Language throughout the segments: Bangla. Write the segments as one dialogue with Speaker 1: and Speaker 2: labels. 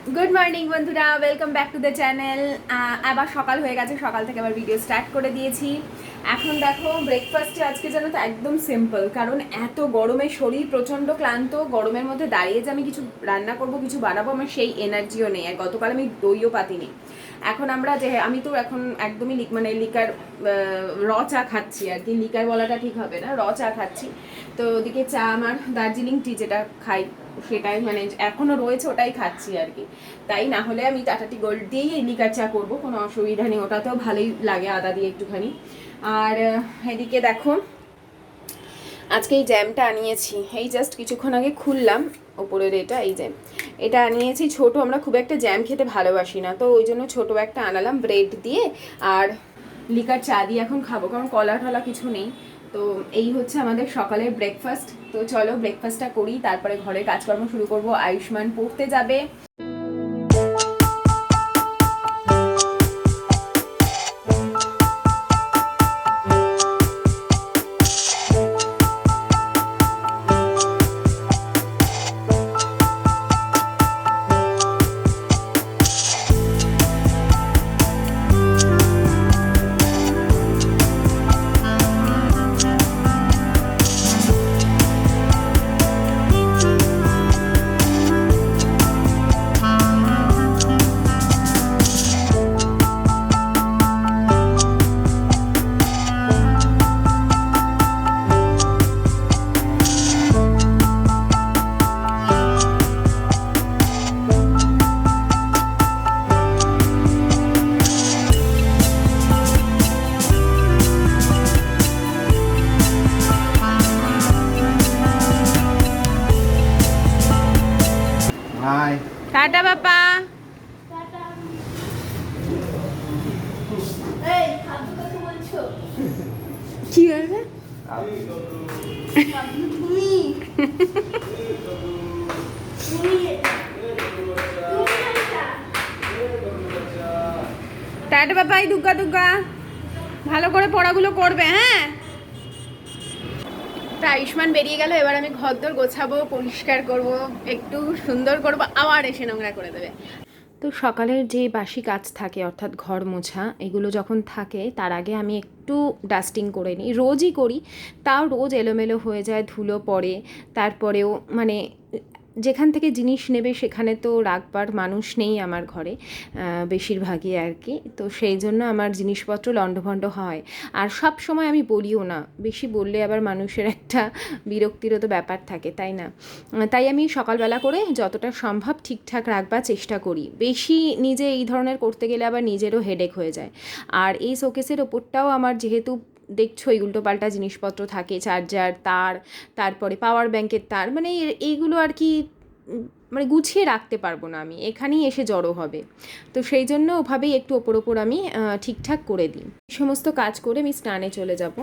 Speaker 1: গুড মর্নিং বন্ধুরা, welcome back to the channel. আবার সকাল হয়ে গেছে, সকাল থেকে আবার ভিডিও স্টার্ট করে দিয়েছি। এখন দেখো ব্রেকফাস্টে আজকে যেন তো একদম সিম্পল, কারণ এত গরমে শরীর প্রচণ্ড ক্লান্ত। গরমের মধ্যে দাঁড়িয়ে যে আমি কিছু রান্না করব, কিছু বানাবো, আমার সেই এনার্জিও নেই। আর গতকাল আমি দইও পাতিনি। এখন আমরা যে আমি তো এখন একদমই মানে লিকার র চা খাচ্ছি আর কি, লিকার বলাটা ঠিক হবে না, র চা খাচ্ছি। তো ওদিকে চা আমার দার্জিলিং টি যেটা খাই সেটাই মানে এখনো রয়েছে, ওটাই খাচ্ছি আর কি। তাই না হলে আমি টাটাটি গোল্ড দিয়েই লিকার চা করবো, কোনো অসুবিধা নেই, ওটাতেও ভালোই লাগে আদা দিয়ে একটুখানি। আর এদিকে দেখো আজকে এই জ্যামটা আনিয়েছি, এই জাস্ট কিছুক্ষণ আগে খুললাম ওপরের এই জ্যাম, এটা আনিয়েছি ছোট। আমরা খুব একটা জ্যাম খেতে ভালোবাসি না, তো ওই জন্য ছোটো একটা আনালাম ব্রেড দিয়ে আর লিকার চা দিয়ে এখন খাবো, কারণ কলা টলা কিছু নেই। তো এই হচ্ছে আমাদের সকালের ব্রেকফাস্ট। তো চলো ব্রেকফাস্টটা করি, তারপরে ঘরের কাজকর্ম শুরু করব। আয়ুষ্মান পড়তে যাবে। টাটা বাবা। কি হয়েছে? টাটা বাবা, দুগ্গা দুগ্গা, ভালো করে পড়াগুলো করবে, হ্যাঁ। তা আয়ুষ্মান বেরিয়ে গেল, এবার আমি ঘরদোর গোছাবো, পরিষ্কার করব, একটু সুন্দর করব, আবার এসে নোংরা করে দেবে। তো সকালের যে বাসি কাজ থাকে, অর্থাৎ ঘর মোছা, এগুলো যখন থাকে তার আগে আমি একটু ডাস্টিং করে নিই, রোজই করি, তাও রোজ এলোমেলো হয়ে যায়, ধুলো পড়ে। তারপরেও মানে যেখান থেকে জিনিস নেবে সেখানে তো রাখবার মানুষ নেই আমার ঘরে, বেশিরভাগই আর কি। তো সেই জন্য আমার জিনিসপত্র লণ্ডভণ্ড হয়। আর সব সময় আমি বলিও না, বেশি বললে আবার মানুষের একটা বিরক্তিরও তো ব্যাপার থাকে, তাই না? তাই আমি সকালবেলা করে যতটা সম্ভব ঠিকঠাক রাখবার চেষ্টা করি। বেশি নিজে এই ধরনের করতে গেলে আবার নিজেরও হেডেক হয়ে যায়। আর এই শোকেসের ওপরটাও আমার যেহেতু দেখছো এই উল্টোপাল্টা জিনিসপত্র থাকে, চার্জার, তার, তারপরে পাওয়ার ব্যাংকের তার, মানে এইগুলো আর কি মানে গুছিয়ে রাখতে পারবো না, আমি এখানেই এসে জড়ো হবে। তো সেই জন্য ওভাবেই একটু ওপর ওপর আমি ঠিকঠাক করে দিই। সমস্ত কাজ করে আমি স্নানে চলে যাব।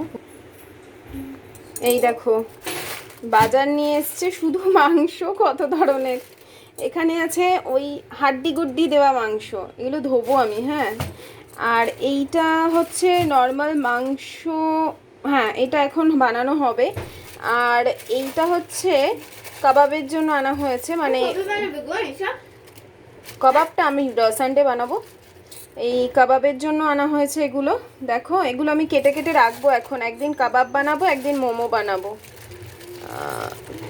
Speaker 1: এই দেখো বাজার নিয়ে এসছে শুধু মাংস, কত ধরনের। এখানে আছে ওই হাড্ডি গুড্ডি দেওয়া মাংস, এগুলো ধোবো আমি, হ্যাঁ। আর এইটা হচ্ছে নর্মাল মাংস, হ্যাঁ এটা এখন বানানো হবে। আর এইটা হচ্ছে কাবাবের জন্য আনা হয়েছে, মানে কাবাবটা আমি সানডে বানাবো, এই কাবাবের জন্য আনা হয়েছে এগুলো। দেখো এগুলো আমি কেটে কেটে রাখবো, এখন একদিন কাবাব বানাবো, একদিন মোমো বানাবো।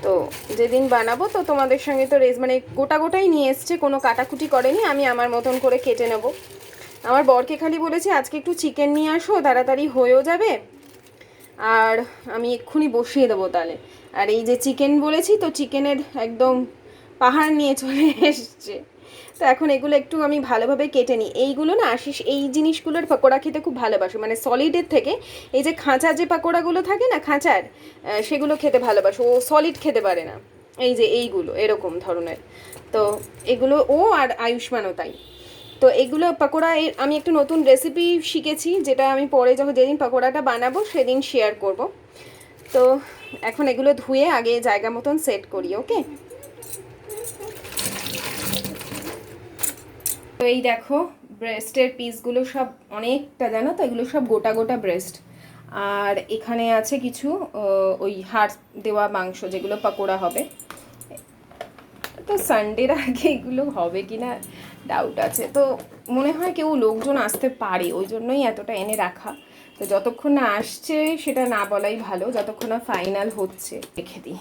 Speaker 1: তো যেদিন বানাবো তো তোমাদের সঙ্গে তো মানে গোটা গোটাই নিয়ে এসছে, কোনো কাটাকুটি করেনি, আমি আমার মতন করে কেটে নেব। আমার বরকে খালি বলেছি আজকে একটু চিকেন নিয়ে আসো, তাড়াতাড়ি হয়েও যাবে, আর আমি এক্ষুনি বসিয়ে দেবো তাহলে। আর এই যে চিকেন বলেছি, তো চিকেনের একদম পাহাড় নিয়ে চলে এসছে। তো এখন এগুলো একটু আমি ভালোভাবে কেটে নিই। এইগুলো না আশিস এই জিনিসগুলোর পকোড়া খেতে খুব ভালোবাসে, মানে সলিডের থেকে এই যে খাঁচা যে পকোড়াগুলো থাকে না খাঁচার, সেগুলো খেতে ভালোবাসে, ও সলিড খেতে পারে না। এই যে এইগুলো এরকম ধরনের, তো এগুলো ও আর আয়ুষ্মানও তাই। তো এগুলো পকোড়া আমি একটু নতুন রেসিপি শিখেছি, যেটা আমি পরে যখন যেদিন পকোড়াটা বানাবো সেদিন শেয়ার করব। তো এখন এগুলো ধুয়ে আগে জায়গা মতন সেট করি, ওকে। তো এই দেখো ব্রেস্টের পিসগুলো সব অনেকটা, জানো তো এগুলো সব গোটা গোটা ব্রেস্ট। আর এখানে আছে কিছু ওই হাড় দেওয়া মাংস, যেগুলো পকোড়া হবে। তো সানডের আগে এগুলো হবে কি না ডাউট আছে, তো মনে হয় কেউ লোকজন আসতে পারে, ওই জন্যই এতটা এনে রাখা। তো যতক্ষণ না আসছে সেটা না বলাই ভালো, যতক্ষণ না ফাইনাল হচ্ছে রেখে দিই।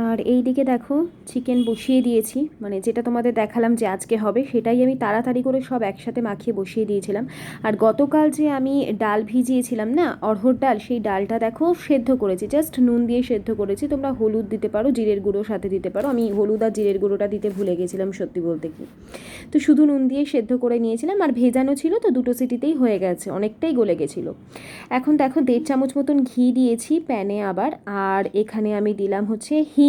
Speaker 1: আর এই দিকে দেখো চিকেন বসিয়ে দিয়েছি, মানে যেটা তোমাদের দেখালাম যে আজকে হবে সেটাই আমি তাড়াতাড়ি করে সব একসাথে মাখিয়ে বসিয়ে দিয়েছিলাম। আর গতকাল যে আমি ডাল ভিজিয়েছিলাম না, অড়হর ডাল, সেই ডালটা দেখো সেদ্ধ করেছি, জাস্ট নুন দিয়ে সেদ্ধ করেছি। তোমরা হলুদ দিতে পারো, জিরের গুঁড়ো সাথে দিতে পারো, আমি হলুদ আর জিরের গুঁড়োটা দিতে ভুলে গেছিলাম সত্যি বলতে কি। তো শুধু নুন দিয়ে সেদ্ধ করে নিয়েছিলাম, আর ভেজানো ছিল তো দুটো সিটিতেই হয়ে গেছে, অনেকটাই গলে গেছিলো। এখন দেখো 1.5 চামচ মতন ঘি দিয়েছি প্যানে আবার, আর এখানে আমি দিলাম হচ্ছে হিং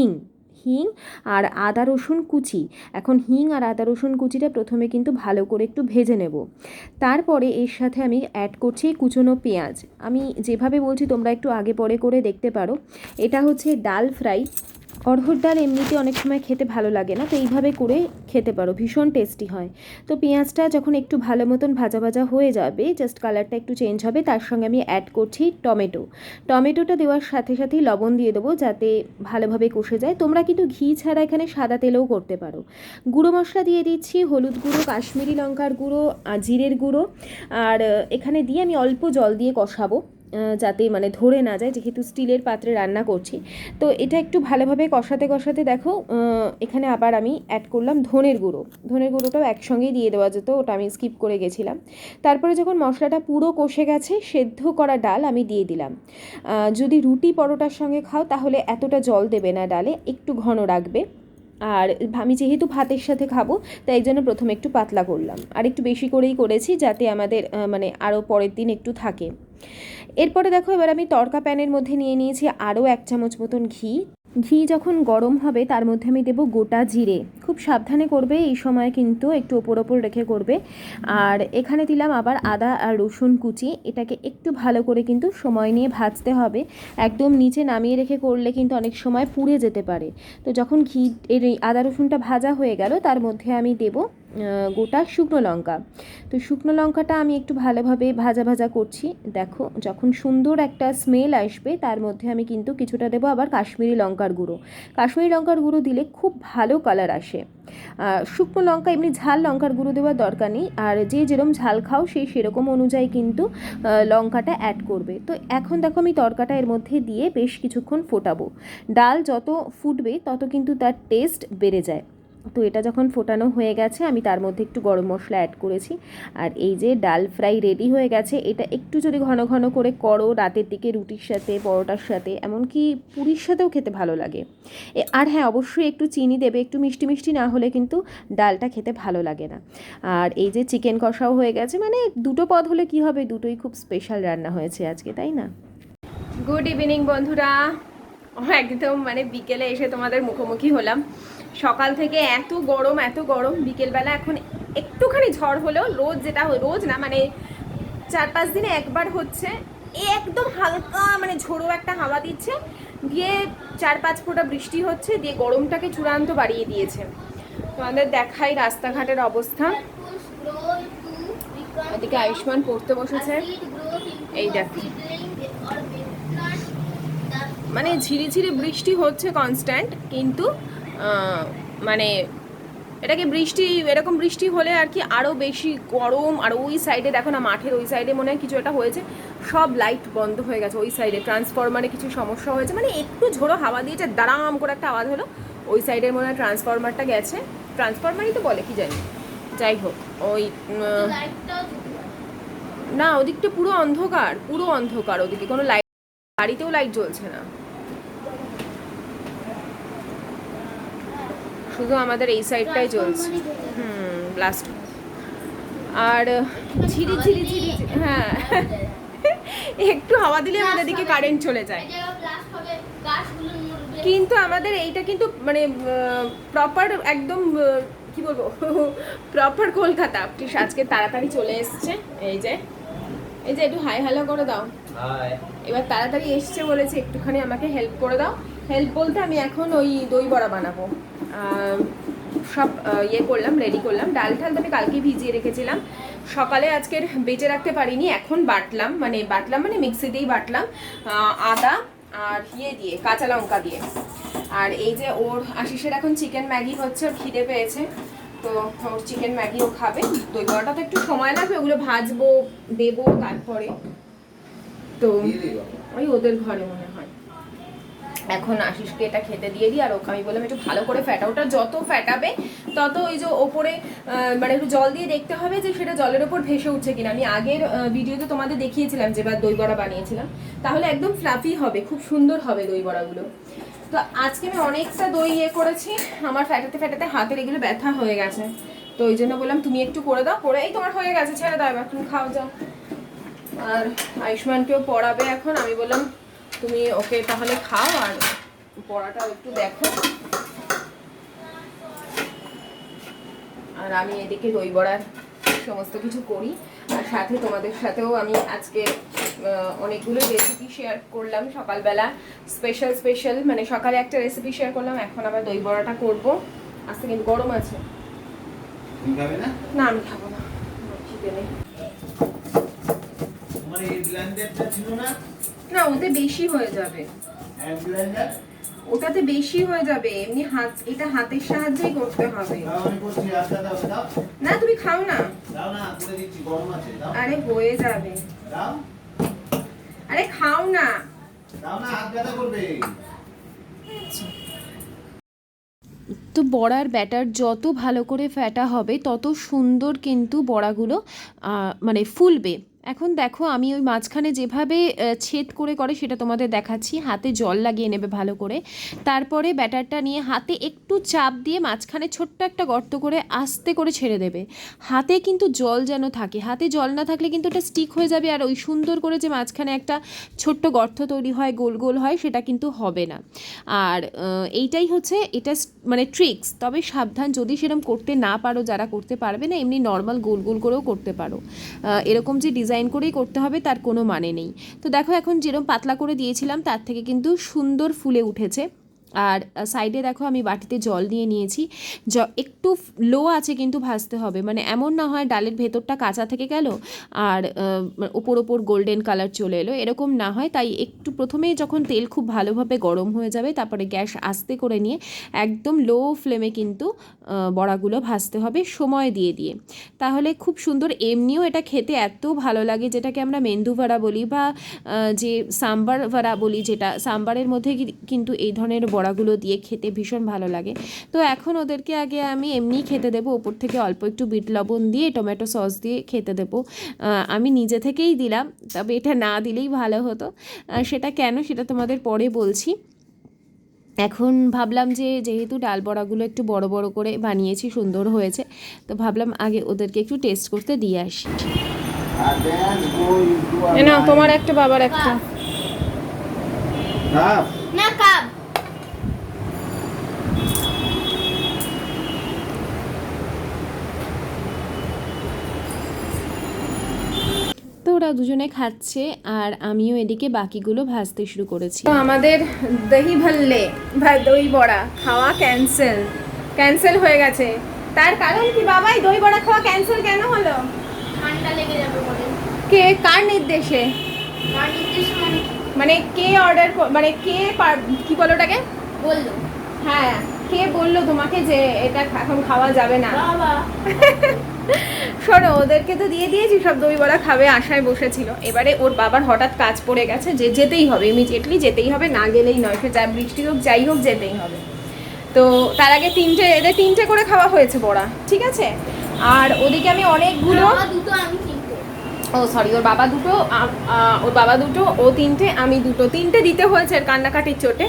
Speaker 1: আর আদা রসুন কুচি। এখন হিং আর আদা রসুন কুচিটা প্রথমে কিন্তু ভালো করে একটু ভেজে নেব, তারপরে এর সাথে আমি অ্যাড করছি কুচনো পেঁয়াজ। আমি যেভাবে বলছি তোমরা একটু আগে পরে করে দেখতে পারো। এটা হচ্ছে ডাল ফ্রাই, অড়হর ডাল এমনিতে অনেক সময় খেতে ভালো লাগে না, তো এইভাবে করে খেতে পারো, ভীষণ টেস্টি হয়। তো পেঁয়াজটা যখন একটু ভালো মতন ভাজা ভাজা হয়ে যাবে, জাস্ট কালারটা একটু চেঞ্জ হবে, তার সঙ্গে আমি অ্যাড করছি টমেটোটা দেওয়ার সাথে সাথেই লবণ দিয়ে দেবো যাতে ভালোভাবে কষে যায়। তোমরা কিন্তু ঘি ছাড়া এখানে সাদা তেলেও করতে পারো। গুঁড়ো মশলা দিয়ে দিচ্ছি, হলুদ গুঁড়ো, কাশ্মীরি লঙ্কার গুঁড়ো, জিরের গুঁড়ো, আর এখানে দিয়ে আমি অল্প জল দিয়ে কষাবো যাতে মানে ধরে না যায়, যেহেতু স্টিলের পাত্রে রান্না করছি। তো এটা একটু ভালোভাবে কষাতে দেখো এখানে আবার আমি অ্যাড করলাম ধনের গুঁড়োটাও একসঙ্গেই দিয়ে দেওয়া যেত, ওটা আমি স্কিপ করে গেছিলাম। তারপরে যখন মশলাটা পুরো কষে গেছে, সেদ্ধ করা ডাল আমি দিয়ে দিলাম। যদি রুটি পরোটার সঙ্গে খাও তাহলে এতটা জল দেবে না ডালে, একটু ঘন রাখবে। আর আমি যেহেতু ভাতের সাথে খাবো তাই জন্য প্রথমে একটু পাতলা করলাম, আর একটু বেশি করেই করেছি যাতে আমাদের মানে আরও পরের দিন একটু থাকে। এরপরে দেখো এবার আমি তড়কা প্যানের মধ্যে নিয়ে নিয়েছি আরও 1 চামচ মতন ঘি যখন গরম হবে তার মধ্যে আমি দেবো গোটা জিরে। খুব সাবধানে করবে এই সময়, কিন্তু একটু ওপর রেখে করবে। আর এখানে দিলাম আবার আদা আর রসুন কুচি, এটাকে একটু ভালো করে কিন্তু সময় নিয়ে ভাজতে হবে, একদম নিচে নামিয়ে রেখে করলে কিন্তু অনেক সময় পুড়ে যেতে পারে। তো যখন এর আদা রসুনটা ভাজা হয়ে গেল, তার মধ্যে আমি দেবো গোটা শুকনো লঙ্কা। তো শুকনো লঙ্কাটা আমি একটু ভালোভাবে ভাজা করছি। দেখো যখন সুন্দর একটা স্মেল আসবে তার মধ্যে আমি কিন্তু কিছুটা দেবো আবার কাশ্মীরি লঙ্কার গুঁড়ো দিলে খুব ভালো কালার আসে। শুকনো লঙ্কা, এমনি ঝাল লঙ্কার গুঁড়ো দেওয়ার দরকার নেই, আর যে যেরকম ঝাল খাও সেরকম অনুযায়ী কিন্তু লঙ্কাটা অ্যাড করবে। তো এখন দেখো আমি তরকাটা এর মধ্যে দিয়ে বেশ কিছুক্ষণ ফোটাবো। ডাল যত ফুটবে তত কিন্তু তার টেস্ট বেড়ে যায়। তো এটা যখন ফোটানো হয়ে গেছে, আমি তার মধ্যে একটু গরম মশলা অ্যাড করেছি। আর এই যে ডাল ফ্রাই রেডি হয়ে গেছে। এটা একটু যদি ঘন ঘন করে করো রাতের দিকে রুটির সাথে, পরোটার সাথে, এমনকি পুরির সাথেও খেতে ভালো লাগে। আর হ্যাঁ, অবশ্যই একটু চিনি দেবে, একটু মিষ্টি না হলে কিন্তু ডালটা খেতে ভালো লাগে না। আর এই যে চিকেন কষাও হয়ে গেছে, মানে দুটো পদ হলে কি হবে, দুটোই খুব স্পেশাল রান্না হয়েছে আজকে, তাই না? গুড ইভিনিং বন্ধুরা, একদম মানে বিকেলে এসে তোমাদের মুখোমুখি হলাম। সকাল থেকে এত গরম, বিকেলবেলা এখন একটুখানি ঝড় হলেও, রোজ না, মানে 4-5 দিনে একবার হচ্ছে, একদম হালকা মানে ঝোড়ো একটা হাওয়া দিচ্ছে, দিয়ে 4-5 ফোঁটা বৃষ্টি হচ্ছে, দিয়ে গরমটাকে চূড়ান্ত বাড়িয়ে দিয়েছে। তোমাদের দেখাই রাস্তাঘাটের অবস্থা। এদিকে আয়ুষ্মান পড়তে বসেছে, এই দেখো মানে ঝিরিঝিরি বৃষ্টি হচ্ছে কনস্ট্যান্ট, কিন্তু মানে এটাকে এরকম বৃষ্টি হলে আর কি আরও বেশি গরম। আর ওই সাইডে দেখো না, মাঠের ওই সাইডে মনে হয় কিছু একটা হয়েছে, সব লাইট বন্ধ হয়ে গেছে। ওই সাইডে ট্রান্সফরমারে কিছু সমস্যা হয়েছে, মানে একটু ঝোড়ো হাওয়া দিয়েছে, দাঁড়াম করে একটা আওয়াজ হলো, ওই সাইডের মনে হয় ট্রান্সফরমারটা গেছে, ট্রান্সফরমারই তো বলে কি জানি, যাই হোক। ওই না, ওদিকটা পুরো অন্ধকার, ওদিকে কোনো লাইট, বাড়িতেও লাইট জ্বলছে না, শুধু আমাদের এই সাইডটাই জ্বলছে। ব্লাস্ট। আর ঝিরি, হ্যাঁ, একটু হাওয়া দিলে আমাদের দিকে কারেন্ট চলে যায়। কিন্তু আমাদের এইটা কিন্তু মানে প্রপার একদম কি বলবো, প্রপার কলকাতা। আজকে তাড়াতাড়ি চলে এসছে, এই যে একটু হাই হ্যালো করে দাও। এবার তাড়াতাড়ি এসছে, বলেছে একটুখানি আমাকে হেল্প করে দাও। হেল্প বলতে আমি এখন ওই দই বড়া বানাবো, সব রেডি করলাম। ডাল তো আমি কালকে ভিজিয়ে রেখেছিলাম, সকালে আজকের বেঁচে রাখতে পারিনি, এখন বাটলাম মানে মিক্সিতেই বাটলাম, আদা আর দিয়ে কাঁচা লঙ্কা দিয়ে। আর এই যে ওর আশিসের এখন চিকেন ম্যাগি হচ্ছে, ওর খিদে পেয়েছে, তো ওর চিকেন ম্যাগিও খাবে। দই বড়াটা তো একটু সময় লাগবে, ওগুলো ভাজবো দেবো তারপরে, তো ওই ওদের ঘরে মনে হয়। এখন আশিসকে এটা খেতে দিয়ে দিই, আর ওকে আমি বললাম একটু ভালো করে ফ্যাটা, ওটা যত ফ্যাটাবে তত ওই যে ওপরে মানে একটু জল দিয়ে দেখতে হবে যে সেটা জলের ওপর ভেসে উঠছে কিনা। আমি আগের ভিডিওতে তোমাদের দেখিয়েছিলাম যেবার দই বড়া বানিয়েছিলাম, তাহলে একদম ফ্লাফি হবে, খুব সুন্দর হবে দই বড়াগুলো। তো আজকে আমি অনেকটা দই করেছি, আমার ফ্যাটাতে ফ্যাটাতে হাতের এগুলো ব্যথা হয়ে গেছে, তো ওই জন্য বললাম তুমি একটু করে দাও, করেই তোমার হয়ে গেছে, ছেড়ে দাও এবার, তুমি খাও যাও। আর আয়ুষ্মানকেও পড়াবে এখন, আমি বললাম তুমি ওকে তাহলে খাও আর পড়াটাও একটু দেখো, আর আমি এদিকে দই বড়ার সমস্ত কিছু করি। আর সাথে তোমাদের সাথেও আমি আজকে অনেকগুলো রেসিপি শেয়ার করলাম সকালবেলা, স্পেশাল মানে সকালে একটা রেসিপি শেয়ার করলাম, এখন আবার দই বড়াটা করবো। আজকে কিন্তু গরম আছে। না আমি খাবো না, খিদে নেই। না ওতে বেশি হয়ে যাবে, ওটাতে বেশি হয়ে যাবে, এমনি হাত, এটা হাতের সাহায্যেই করতে হবে। না তুমি খাও না, আরে হয়ে যাবে, আরে খাও না, তো বড়ার ব্যাটার যত ভালো করে ফ্যাটা হবে তত সুন্দর কিন্তু বড়াগুলো মানে ফুলবে। এখন দেখো আমি ওই মাঝখানে যেভাবে ছেদ করে সেটা তোমাদের দেখাচ্ছি, হাতে জল লাগিয়ে নেবে ভালো করে, তারপরে ব্যাটারটা নিয়ে হাতে একটু চাপ দিয়ে মাঝখানে ছোট্ট একটা গর্ত করে আস্তে করে ছেড়ে দেবে। হাতে কিন্তু জল যেন থাকে, হাতে জল না থাকলে কিন্তু ওটা স্টিক হয়ে যাবে, আর ওই সুন্দর করে যে মাঝখানে একটা ছোট্ট গর্ত তৈরি হয়, গোল গোল হয়, সেটা কিন্তু হবে না। আর এইটাই হচ্ছে এটা মানে ট্রিক্স, তবে সাবধান, যদি সেরকম করতে না পারো, যারা করতে পারবে না এমনি নর্মাল গোল গোল করেও করতে পারো, এরকম যে ডিজাইন করেই করতে হবে তার কোনো মানে নেই। তো দেখো এখন যেরকম পাতলা করে দিয়েছিলাম তার থেকে কিন্তু সুন্দর ফুলে উঠেছে। আর সাইডে দেখো আমি বাটিতে জল নিয়ে নিয়েছি, একটু লো আছে কিন্তু ভাজতে হবে, মানে এমন না হয় ডালের ভেতরটা কাঁচা থেকে গেল আর ওপর গোল্ডেন কালার চলে এলো, এরকম না হয়। তাই একটু প্রথমেই যখন তেল খুব ভালোভাবে গরম হয়ে যাবে তারপরে গ্যাস আস্তে করে নিয়ে একদম লো ফ্লেমে কিন্তু বড়াগুলো ভাজতে হবে সময় দিয়ে দিয়ে, তাহলে খুব সুন্দর। এমনিও এটা খেতে এত ভালো লাগে, যেটাকে আমরা মেন্দু ভাড়া বলি বা যে সাম্বার ভাড়া বলি, যেটা সাম্বারের মধ্যে কিন্তু এই ধরনের বড়াগুলো দিয়ে খেতে ভীষণ ভালো লাগে। তো এখন ওদেরকে আগে আমি এমনি খেতে দেবো, ওপর থেকে অল্প একটু বিট লবণ দিয়ে টমেটো সস দিয়ে খেতে দেবো। আমি নিজে থেকেই দিলাম, তবে এটা না দিলেই ভালো হতো, সেটা কেন সেটা তোমাদের পরে বলছি। এখন ভাবলাম যে যেহেতু ডাল বড়াগুলো একটু বড় বড় করে বানিয়েছি, সুন্দর হয়েছে, তো ভাবলাম আগে ওদেরকে একটু টেস্ট করতে দিয়ে আসি। না তোমার একটা, বাবার একটা, না কাপ। তো ওরা দুজনে খাচ্ছে আর আমিও এদিকে বাকিগুলো ভাজতে শুরু করেছি। তো আমাদের দহি ভল্লে ভাই দই বড়া খাওয়া ক্যান্সেল হয়ে গেছে। তার কারণ কি বাবা, এই দই বড়া খাওয়া ক্যান্সেল কেন হলো? ঠান্ডা লেগে যাবে বলে। কে, কার নির্দেশে? মানে কে অর্ডার, মানে কে কি বলো ওটাকে বললো? হ্যাঁ, কে বললো তোমাকে যে এটা এখন খাওয়া যাবে না? বাবা। শোনো, ওদেরকে তো দিয়ে দিয়েছি, সব দই বড়া খাবে আশায় বসেছিল। এবারে ওর বাবার হঠাৎ কাজ পড়ে গেছে যে যেতেই হবে, ইমিডিয়েটলি যেতেই হবে, না গেলেই নয়, সে যা বৃষ্টি হোক যাই হোক যেতেই হবে। তো তার আগে এদের তিনটে করে খাওয়া হয়েছে বড়া, ঠিক আছে। আর ওদিকে আমি অনেকগুলো, ও সরি, ওর বাবা দুটো, ও তিনটে, আমি দুটো, তিনটে দিতে হয়েছে কান্নাকাটির চোটে,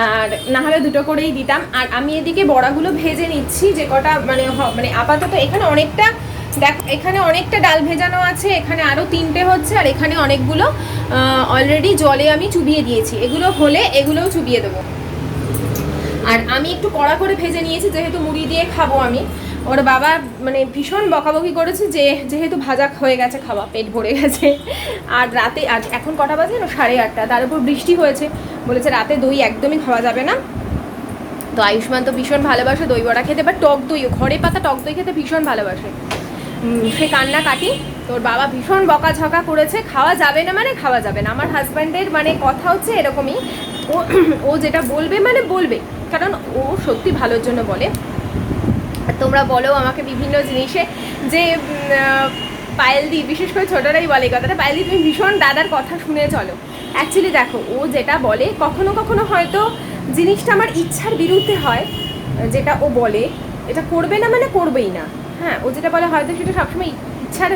Speaker 1: আর না হলে দুটো করেই দিতাম। আর আমি এদিকে বড়াগুলো ভেজে নিচ্ছি, যে কটা মানে আপাতত এখানে অনেকটা, দেখো এখানে অনেকটা ডাল ভেজানো আছে, এখানে আরও তিনটে হচ্ছে, আর এখানে অনেকগুলো অলরেডি জলে আমি চুবিয়ে দিয়েছি, এগুলো হলে এগুলোও চুবিয়ে দেবো। আর আমি একটু কড়া করে ভেজে নিয়েছি, যেহেতু মুড়ি দিয়ে খাবো আমি। ওর বাবা মানে ভীষণ বকাবকি করেছে যে যেহেতু ভাজা হয়ে গেছে, খাওয়া পেট ভরে গেছে। আর রাতে, আজ এখন কটা বাজে না, 8:30, তার উপর বৃষ্টি হয়েছে, বলেছে রাতে দই একদমই খাওয়া যাবে না। তো আয়ুষ্মান তো ভীষণ ভালোবাসে দই বড়া খেতে, বা টক দইও, ঘরে পাতা টক দই খেতে ভীষণ ভালোবাসে, সে কান্নাকাটি। তোর বাবা ভীষণ বকাঝকা করেছে, খাওয়া যাবে না মানে খাওয়া যাবে না। আমার হাজব্যান্ডের মানে কথা হচ্ছে এরকমই, ও যেটা বলবে মানে বলবে, কারণ ও সত্যি ভালোর জন্য বলে। তোমরা বলো আমাকে বিভিন্ন জিনিসে যে পায়েলদি, বিশেষ করে ছোটরাই বলে কথাটা, পায়েলদি তুমি ভীষণ দাদার কথা শুনে চলো। অ্যাকচুয়ালি দেখো, ও যেটা বলে কখনো কখনো হয়তো জিনিসটা আমার ইচ্ছার বিরুদ্ধে হয়, যেটা ও বলে এটা করবে না মানে করবেই না। হ্যাঁ, ও যেটা বলে হয়তো সেটা সবসময় ইচ্ছার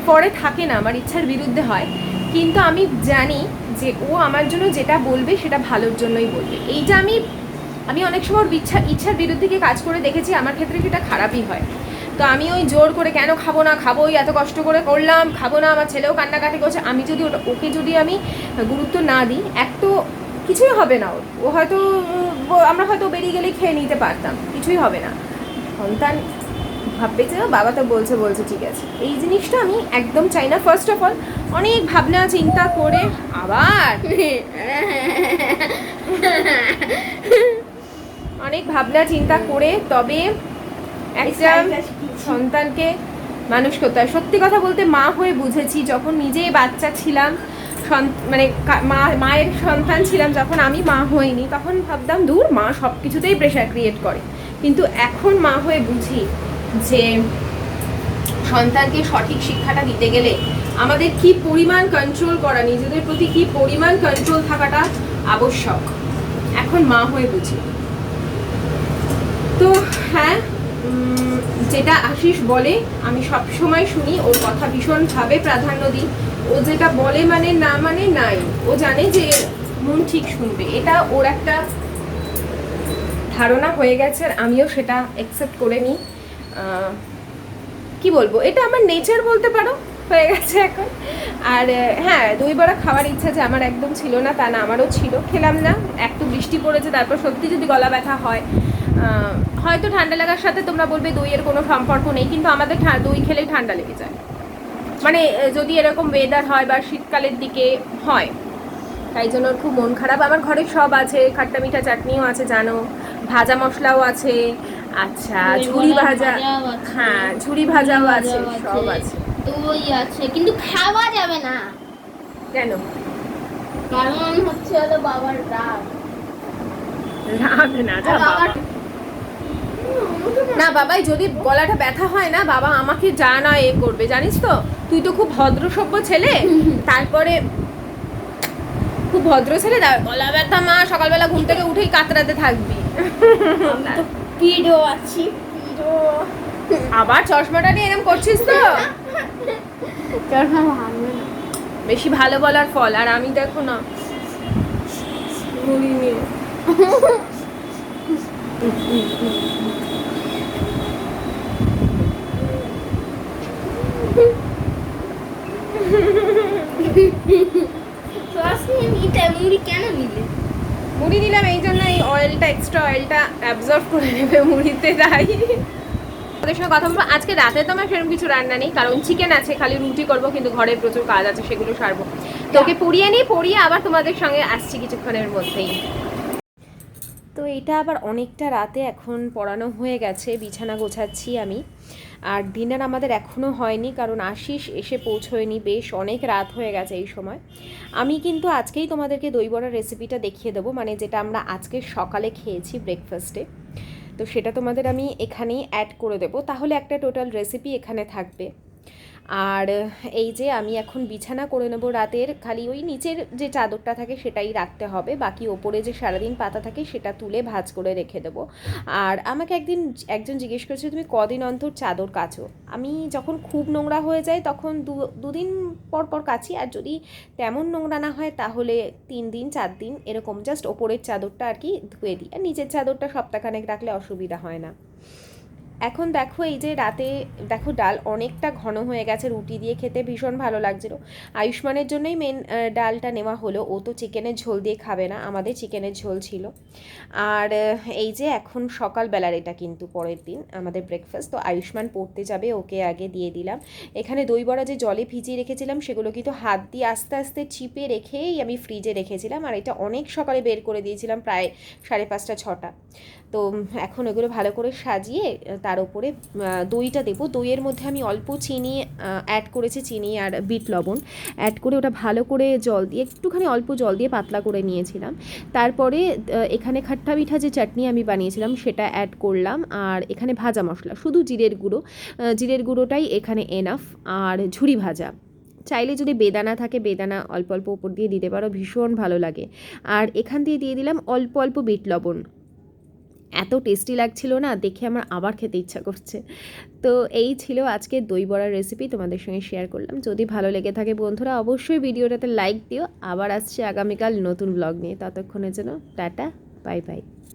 Speaker 1: পরে থাকে না, আমার ইচ্ছার বিরুদ্ধে হয়, কিন্তু আমি জানি যে ও আমার জন্য যেটা বলবে সেটা ভালোর জন্যই বলবে। এইটা আমি অনেক সময় ওর ইচ্ছার বিরুদ্ধে গিয়ে কাজ করে দেখেছি, আমার ক্ষেত্রে সেটা খারাপই হয়। তো আমি ওই জোর করে কেন খাবো না, খাবো, ওই এত কষ্ট করে করলাম, খাবো না, আমার ছেলেও কান্নাকাটি করছে, আমি যদি ওকে যদি আমি গুরুত্ব না দিই, এক তো কিছুই হবে না ওর, ও হয়তো আমরা হয়তো বেরিয়ে গেলে খেয়ে নিতে পারতাম, কিছুই হবে না। সন্তান ভাববে যে বাবা তো বলছে ঠিক আছে, এই জিনিসটা আমি একদম চাই না। ফার্স্ট অফ অল অনেক ভাবনা চিন্তা করে আবার অনেক ভাবনা চিন্তা করে তবে একটা সন্তানকে মানুষ করতে হয়। সত্যি কথা বলতে মা হয়ে বুঝেছি, যখন নিজেই বাচ্চা ছিলাম, মানে মায়ের সন্তান ছিলাম, যখন আমি মা হইনি তখন ভাবতাম দূর, মা সব কিছুতেই প্রেশার ক্রিয়েট করে। কিন্তু এখন মা হয়ে বুঝি যে সন্তানকে সঠিক শিক্ষাটা দিতে গেলে আমাদের কি পরিমাণ কন্ট্রোল করা, নিজেদের প্রতি কি পরিমাণ কন্ট্রোল থাকাটা আবশ্যক, এখন মা হয়ে বুঝি। তো হ্যাঁ, যেটা আশিস বলে আমি সব সময় শুনি, ওর কথা ভীষণভাবে প্রাধান্য দিই। ও যেটা বলে মানে না মানে নাই, ও জানে যে মন ঠিক শুনবে, এটা ওর একটা ধারণা হয়ে গেছে, আর আমিও সেটা অ্যাকসেপ্ট করে নিই। কি বলবো, এটা আমার নেচার বলতে পারো, হয়ে গেছে এখন। আর হ্যাঁ, দই বড়া খাওয়ার ইচ্ছা যে আমার একদম ছিল না তা না, আমারও ছিল, খেলাম না। একটু বৃষ্টি পড়েছে, তারপর সত্যি যদি গলা ব্যথা হয়, হয়তো ঠান্ডা লাগার সাথে তোমরা বলবে দইয়ের কোনো সম্পর্ক নেই, কিন্তু আমাদের দই খেলেই ঠান্ডা লেগে যায়, মানে যদি এরকম ওয়েদার হয় বা শীতকালের দিকে হয়, তাই জন্য খুব মন খারাপ। আমার ঘরে সব আছে, খাট্টা মিঠা চাটনিও আছে জানো, ভাজা মশলাও আছে, আচ্ছা ঝুড়ি ভাজা, হ্যাঁ ঝুড়ি ভাজাও আছে, সব আছে,
Speaker 2: দই আছে, কিন্তু খাওয়া যাবে না।
Speaker 1: কেন?
Speaker 2: কারণ হচ্ছে হলো বাবার রাগ।
Speaker 1: রাগ না যা বাবা, না বাবাই যদি গলাটা ব্যথা হয় না, বাবা আমাকে যা না এ করবে, জানিস তো তুই তো খুব ভদ্র সভ্য ছেলে, তারপরে খুব ভদ্র ছেলে, গলা ব্যথা মা সকালবেলা ঘুম থেকে উঠেই কাতরাতে থাকবি।
Speaker 2: পিডো আছি, পিডো।
Speaker 1: আবার চশমাটা নিয়ে এরকম করছিস তো?
Speaker 2: চশমা ভাঙবে না,
Speaker 1: বেশি ভালো বলার ফল। আর আমি দেখো না মুড়ি নিয়ে
Speaker 2: মুড়ি কেন নিলে?
Speaker 1: মুড়ি নিলাম এই জন্য, এই অয়েলটা, এক্সট্রা অয়েলটা অ্যাবজর্ব করে নেবে মুড়িতে, তাই ওদের সঙ্গে কথা বলবো। আজকে রাতে তো আমার সেরকম কিছু রান্না নেই, কারণ চিকেন আছে, খালি রুটি করবো, কিন্তু ঘরে প্রচুর কাজ আছে, সেগুলো সারবো। তোকে পড়িয়ে নিই, পড়িয়ে আবার তোমাদের সঙ্গে আসছি কিছুক্ষণের মধ্যেই। তো এটা আবার অনেকটা রাতে এখন পড়ানো হয়ে গেছে, বিছানা গোছাচ্ছি আমি। আর ডিনার আমাদের এখনও হয়নি, কারণ আশিস এসে পৌঁছয়নি, বেশ অনেক রাত হয়ে গেছে এই সময়। আমি কিন্তু আজকেই তোমাদেরকে দই বড়ার রেসিপিটা দেখিয়ে দেবো, মানে যেটা আমরা আজকে সকালে খেয়েছি ব্রেকফাস্টে, তো সেটা তোমাদের আমি এখানেই অ্যাড করে দেবো, তাহলে একটা টোটাল রেসিপি এখানে থাকবে। আর এই যে আমি এখন বিছানা করে নেবো রাতের, খালি ওই নিচের যে চাদরটা থাকে সেটাই রাখতে হবে, বাকি ওপরে যে সারাদিন পাতা থাকে সেটা তুলে ভাঁজ করে রেখে দেবো। আর আমাকে একজন জিজ্ঞেস করেছে তুমি কদিন অন্তর চাদর কাচো? আমি যখন খুব নোংরা হয়ে যায় তখন দুদিন পর পর কাচি, আর যদি তেমন নোংরা না হয় তাহলে 3 দিন 4 দিন এরকম, জাস্ট ওপরের চাদরটা আর কি ধুয়ে দিই, আর নিচের চাদরটা সপ্তাহখানেক রাখলে অসুবিধা হয় না। এখন দেখো এই যে রাতে দেখো ডাল অনেকটা ঘন হয়ে গেছে, রুটি দিয়ে খেতে ভীষণ ভালো লাগছিল। আয়ুষ্মানের জন্যই মেন ডালটা নেওয়া হলো, ও তো চিকেনের ঝোল দিয়ে খাবে না, আমাদের চিকেনের ঝোল ছিল। আর এই যে এখন সকালবেলার এটা কিন্তু পরের দিন আমাদের ব্রেকফাস্ট। তো আয়ুষ্মান পড়তে যাবে, ওকে আগে দিয়ে দিলাম। এখানে দই বড়া যে জলে ভিজিয়ে রেখেছিলাম সেগুলো কিন্তু হাত দিয়ে আস্তে আস্তে চিপে রেখেই আমি ফ্রিজে রেখেছিলাম, আর এটা অনেক সকালে বের করে দিয়েছিলাম, প্রায় 5:30 6টা। তো এখন এগুলো ভালো করে সাজিয়ে তার উপরে দইটা দেবো। দইয়ের মধ্যে আমি অল্প চিনি অ্যাড করেছি, চিনি আর বিট লবণ অ্যাড করে ওটা ভালো করে জল দিয়ে, একটুখানি অল্প জল দিয়ে পাতলা করে নিয়েছিলাম। তারপরে এখানে খাট্টা মিঠা যে চাটনি আমি বানিয়েছিলাম সেটা অ্যাড করলাম, আর এখানে ভাজা মশলা শুধু জিরের গুঁড়োটাই এখানে এনাফ, আর ঝুরি ভাজা। চাইলে যদি বেদানা থাকে বেদানা অল্প অল্প উপর দিয়ে দিতে পারো, ভীষণ ভালো লাগে। আর এখান দিয়ে দিলাম অল্প অল্প বিট লবণ। এত টেস্টি লাগছিল না, দেখে আমার আবার খেতে ইচ্ছা করছে। তো এই ছিল আজকে দই বড়ার রেসিপি, তোমাদের সঙ্গে শেয়ার করলাম। যদি ভালো লেগে থাকে বন্ধুরা অবশ্যই ভিডিওটাতে লাইক দিও। আবার আসছে আগামীকাল নতুন ব্লগ নিয়ে, ততক্ষণের জন্য টাটা, বাই বাই।